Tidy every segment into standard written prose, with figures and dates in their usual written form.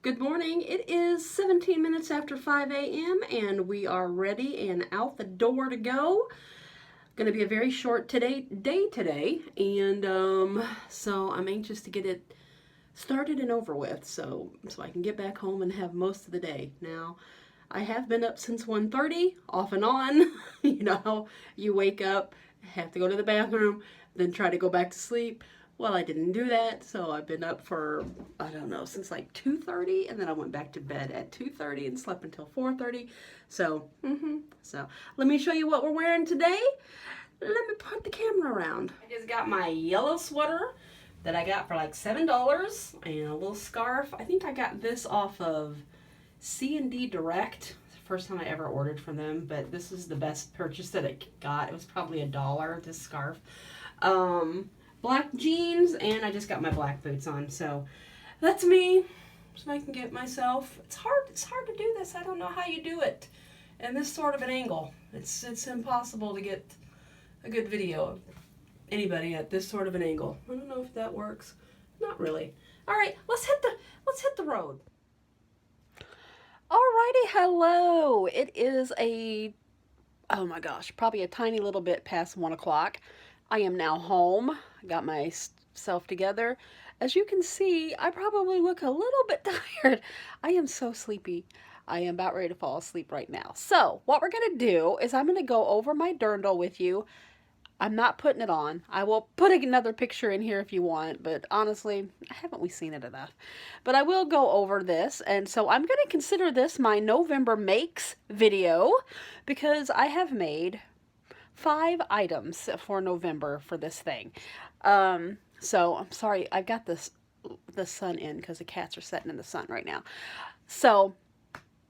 Good morning. It is 17 minutes after 5 a.m. and we are ready and out the door to go. Going to be a very short day today, and so I'm anxious to get it started and over with so I can get back home and have most of the day. Now, I have been up since 1:30, off and on. You wake up, have to go to the bathroom, then try to go back to sleep. Well, I didn't do that, so I've been up for, I don't know, since like 2:30, and then I went back to bed at 2:30 and slept until 4:30. So let me show you what we're wearing today. Let me put the camera around. I just got my yellow sweater that I got for like $7 and a little scarf. I think I got this off of C&D Direct. It's the first time I ever ordered from them, but this is the best purchase that I got. It was probably $1, this scarf. Black jeans, and I just got my black boots on. So that's me. So I can get myself. It's hard to do this. I don't know how you do it in this sort of an angle. It's impossible to get a good video of anybody at this sort of an angle. I don't know if that works. Not really. All right, let's hit the road. Alrighty, hello. It is oh my gosh, probably a tiny little bit past 1 o'clock. I am now home. I got myself together. As you can see, I probably look a little bit tired. I am so sleepy. I am about ready to fall asleep right now. So what we're going to do is I'm going to go over my dirndl with you. I'm not putting it on. I will put another picture in here if you want, but honestly, haven't we seen it enough? But I will go over this, and so I'm going to consider this my November makes video because I have made 5 items for November for this thing. So I'm sorry, I've got the sun in because the cats are sitting in the sun right now. So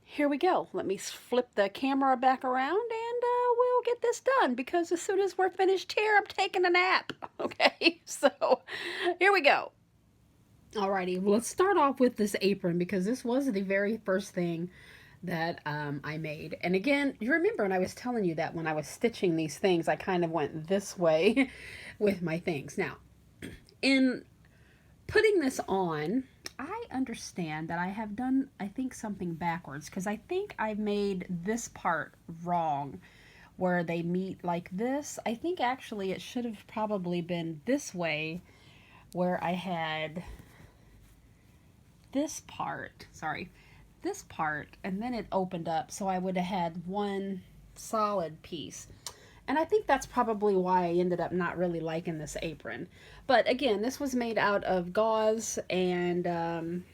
here we go. Let me flip the camera back around and we'll get this done because as soon as we're finished here, I'm taking a nap. Okay, so here we go. Alrighty, well, let's start off with this apron because this was the very first thing that I made. And again, you remember when I was telling you that when I was stitching these things, I kind of went this way with my things. Now, in putting this on, I understand that I have done, I think, something backwards because I think I made this part wrong where they meet like this. I think actually it should have probably been this way where I had this part, this part, and then it opened up so I would have had one solid piece. And I think that's probably why I ended up not really liking this apron. But again, this was made out of gauze, and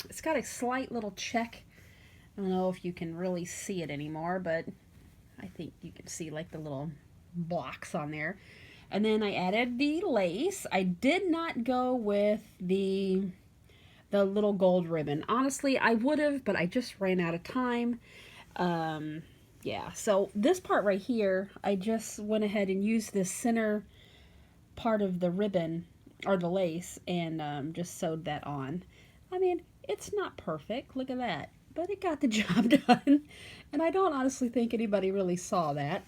it's got a slight little check. I don't know if you can really see it anymore, but I think you can see like the little blocks on there. And then I added the lace. I did not go with the little gold ribbon. Honestly, I would have, but I just ran out of time. Yeah, so this part right here, I just went ahead and used this center part of the ribbon, or the lace, and just sewed that on. I mean, it's not perfect, look at that, but it got the job done. And I don't honestly think anybody really saw that.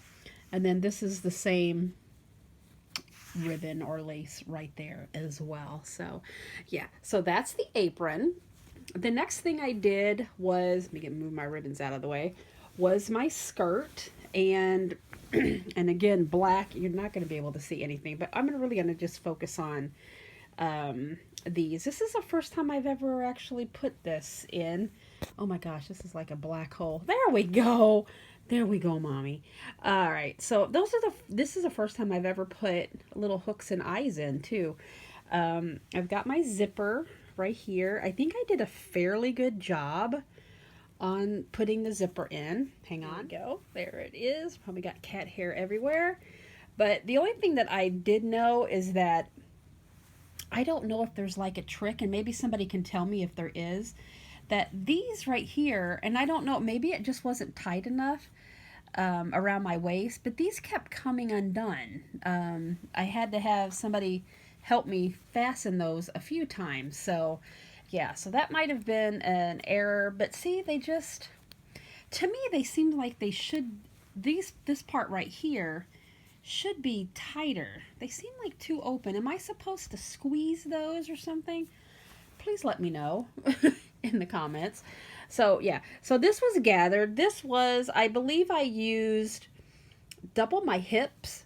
And then this is the same ribbon or lace right there as well. So yeah, so that's the apron. The next thing I did was, let me move my ribbons out of the way, was my skirt. And and again, black, you're not going to be able to see anything, but I'm really going to just focus on these. This is the first time I've ever actually put this in. Oh my gosh, this is like a black hole. There we go. There we go, mommy. All right, so this is the first time I've ever put little hooks and eyes in too. I've got my zipper right here. I think I did a fairly good job on putting the zipper in. Hang on, go. There it is. Probably got cat hair everywhere. But the only thing that I did know is that I don't know if there's like a trick, and maybe somebody can tell me if there is, that these right here, and I don't know, maybe it just wasn't tight enough around my waist, but these kept coming undone. I had to have somebody help me fasten those a few times. So yeah, so that might have been an error, but see, they just, to me, they seem like they should, this part right here should be tighter. They seem like too open. Am I supposed to squeeze those or something? Please let me know in the comments. So yeah, so this was gathered. This was, I believe I used double my hips,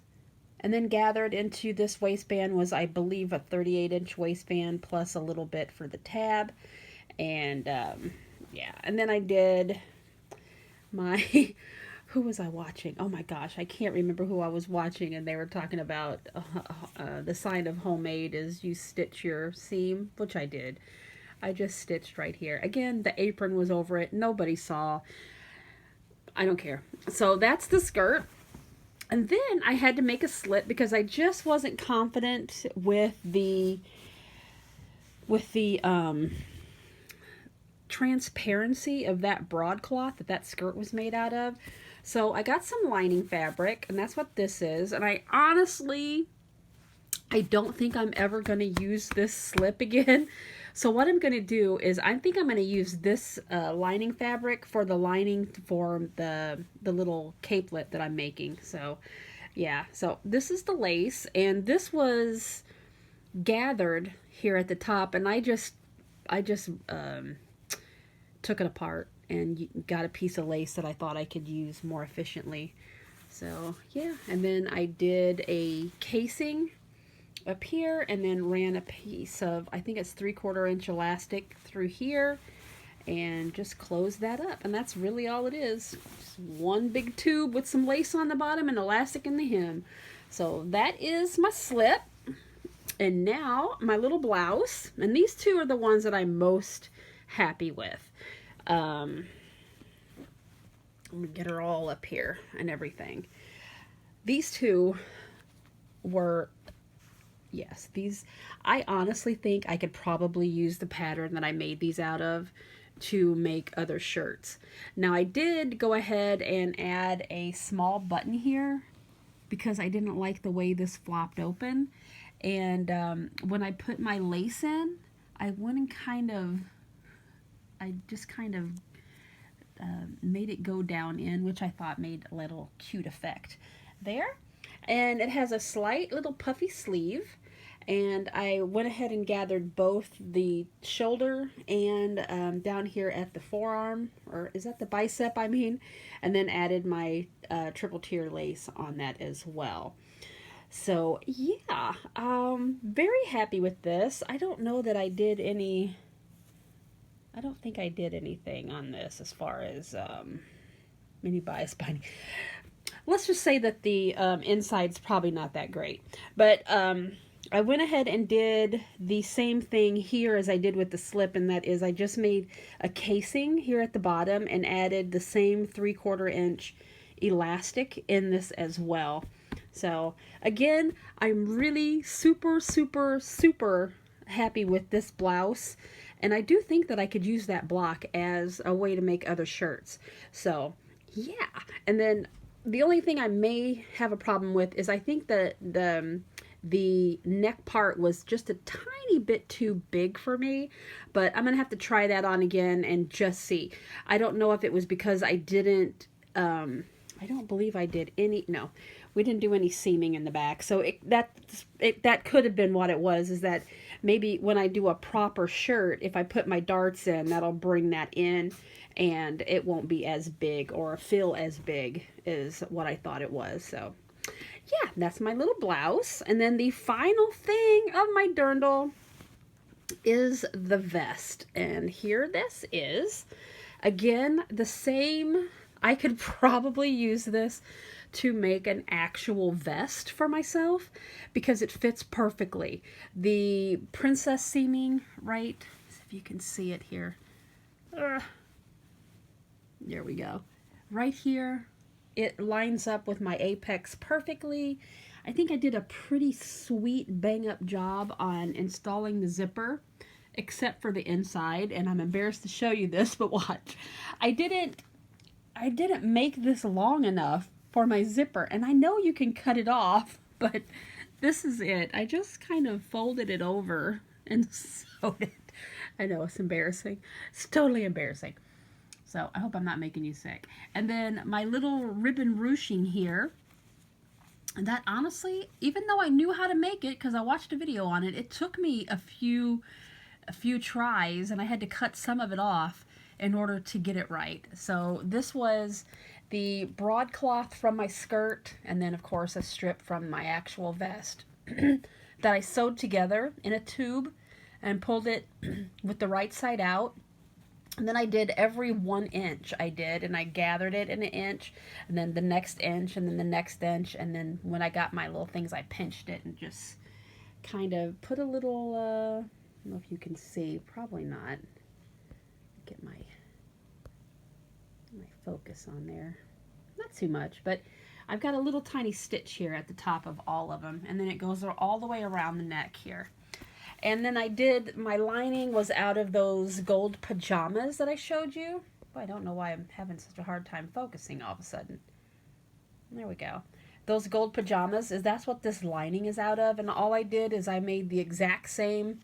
and then gathered into this waistband was, I believe, a 38-inch waistband plus a little bit for the tab. And yeah, and then I did my who was I watching? Oh my gosh, I can't remember who I was watching, and they were talking about the sign of homemade is you stitch your seam, which I did. I just stitched right here. Again, the apron was over it. Nobody saw. I don't care. So that's the skirt. And then I had to make a slip because I just wasn't confident with the transparency of that broadcloth that skirt was made out of. So I got some lining fabric, and that's what this is. And I honestly, I don't think I'm ever going to use this slip again. So what I'm going to do is I think I'm going to use this lining fabric for the lining for the little capelet that I'm making. So yeah, so this is the lace, and this was gathered here at the top, and I just took it apart and got a piece of lace that I thought I could use more efficiently. So yeah, and then I did a casing up here, and then ran a piece of, I think it's 3/4 inch elastic through here, and just closed that up. And that's really all it is. Just one big tube with some lace on the bottom and elastic in the hem. So that is my slip. And now my little blouse, and these two are the ones that I'm most happy with. I'm gonna get her all up here and everything. These two were, yes, these, I honestly think I could probably use the pattern that I made these out of to make other shirts. Now I did go ahead and add a small button here because I didn't like the way this flopped open. And when I put my lace in, I went and I just kind of made it go down in, which I thought made a little cute effect there. And it has a slight little puffy sleeve, and I went ahead and gathered both the shoulder and down here at the forearm, or is that the bicep, I mean, and then added my triple tier lace on that as well. So yeah, very happy with this. I don't know that I did any, I don't think I did anything on this as far as mini bias binding. Let's just say that the inside's probably not that great. But I went ahead and did the same thing here as I did with the slip, and that is I just made a casing here at the bottom and added the same 3/4 inch elastic in this as well. So again, I'm really super happy with this blouse. And I do think that I could use that block as a way to make other shirts. So yeah. And then the only thing I may have a problem with is I think that the neck part was just a tiny bit too big for me. But I'm going to have to try that on again and just see. I don't know if it was because I didn't, I don't believe I did any, no, we didn't do any seaming in the back. So that could have been what it was, is that maybe when I do a proper shirt, if I put my darts in, that'll bring that in and it won't be as big or feel as big as what I thought it was. So yeah, that's my little blouse. And then the final thing of my dirndl is the vest. And here this is. Again, the same, I could probably use this to make an actual vest for myself because it fits perfectly. The princess seaming, right? If you can see it here. There we go. Right here, it lines up with my apex perfectly. I think I did a pretty sweet bang-up job on installing the zipper, except for the inside, and I'm embarrassed to show you this, but watch. I didn't make this long enough for my zipper, and I know you can cut it off, but this is it. I just kind of folded it over and sewed it. I know, it's embarrassing. It's totally embarrassing. So I hope I'm not making you sick. And then my little ribbon ruching here, and that honestly, even though I knew how to make it because I watched a video on it, it took me a few a few tries, and I had to cut some of it off in order to get it right. So this was the broadcloth from my skirt, and then of course a strip from my actual vest that I sewed together in a tube and pulled it with the right side out. And then I did every 1 inch I did, and I gathered it in an inch, and then the next inch, and then the next inch, and then when I got my little things, I pinched it and just kind of put a little, I don't know if you can see, probably not. Get my focus on there. Not too much, but I've got a little tiny stitch here at the top of all of them, and then it goes all the way around the neck here. And then I did, my lining was out of those gold pajamas that I showed you. Boy, I don't know why I'm having such a hard time focusing all of a sudden. There we go. Those gold pajamas, that's what this lining is out of. And all I did is I made the exact same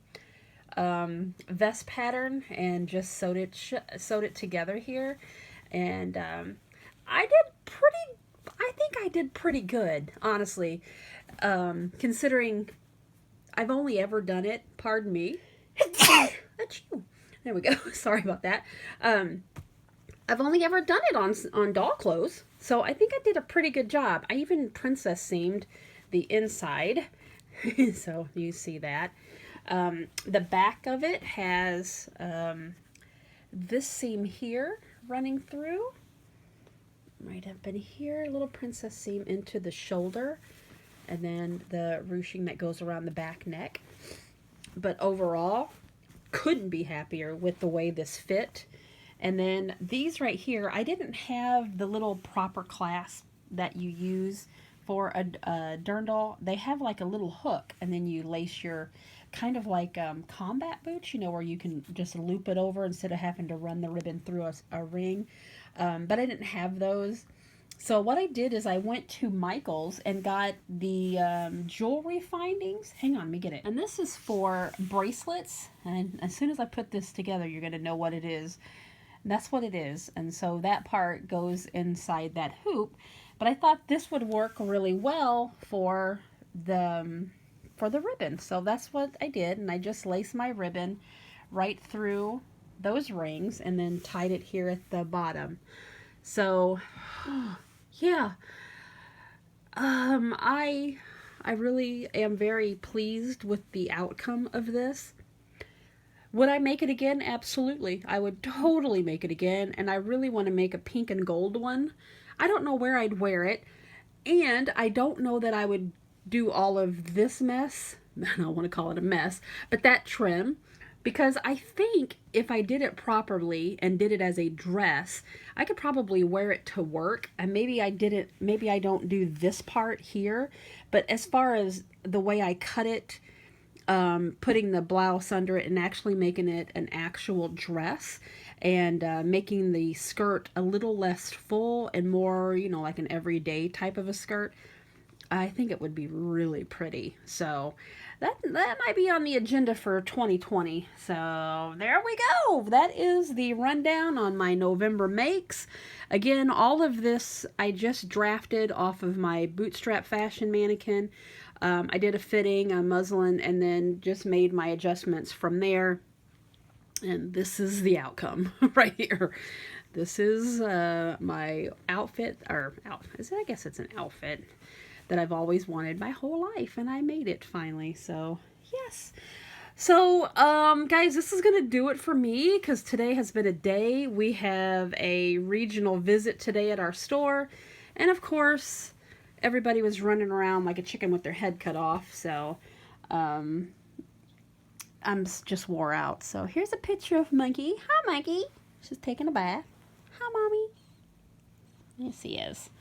vest pattern and just sewed it together here. And I think I did pretty good, honestly, considering I've only ever done it, pardon me. There we go. Sorry about that. I've only ever done it on doll clothes, so I think I did a pretty good job. I even princess seamed the inside, so you see that. The back of it has this seam here running through, right up in here, a little princess seam into the shoulder, and then the ruching that goes around the back neck. But overall, couldn't be happier with the way this fit. And then these right here, I didn't have the little proper clasp that you use for a dirndl. They have like a little hook, and then you lace your kind of like combat boots, you know, where you can just loop it over instead of having to run the ribbon through a ring. But I didn't have those. So what I did is I went to Michael's and got the jewelry findings. Hang on, let me get it. And this is for bracelets. And as soon as I put this together, you're going to know what it is. And that's what it is. And so that part goes inside that hoop. But I thought this would work really well for the ribbon. So that's what I did. And I just laced my ribbon right through those rings and then tied it here at the bottom. So, yeah, I really am very pleased with the outcome of this. Would I make it again? Absolutely. I would totally make it again, and I really want to make a pink and gold one. I don't know where I'd wear it, and I don't know that I would do all of this mess. I don't want to call it a mess, but that trim. Because I think if I did it properly and did it as a dress, I could probably wear it to work. And maybe I don't do this part here. But as far as the way I cut it, putting the blouse under it and actually making it an actual dress, and making the skirt a little less full and more, you know, like an everyday type of a skirt, I think it would be really pretty. So that might be on the agenda for 2020. So there we go. That is the rundown on my November makes. Again, all of this I just drafted off of my bootstrap fashion mannequin. I did a fitting on muslin and then just made my adjustments from there. And this is the outcome right here. This is my outfit, I guess it's an outfit that I've always wanted my whole life, and I made it finally. So yes. So guys, this is gonna do it for me because today has been a day. We have a regional visit today at our store, and of course everybody was running around like a chicken with their head cut off. So I'm just wore out. So here's a picture of Monkey. Hi, Monkey. She's taking a bath. Hi, Mommy. Yes, he is.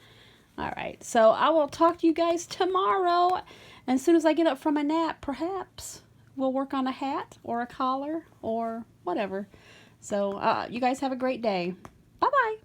All right, so I will talk to you guys tomorrow. And as soon as I get up from a nap, perhaps we'll work on a hat or a collar or whatever. So you guys have a great day. Bye-bye.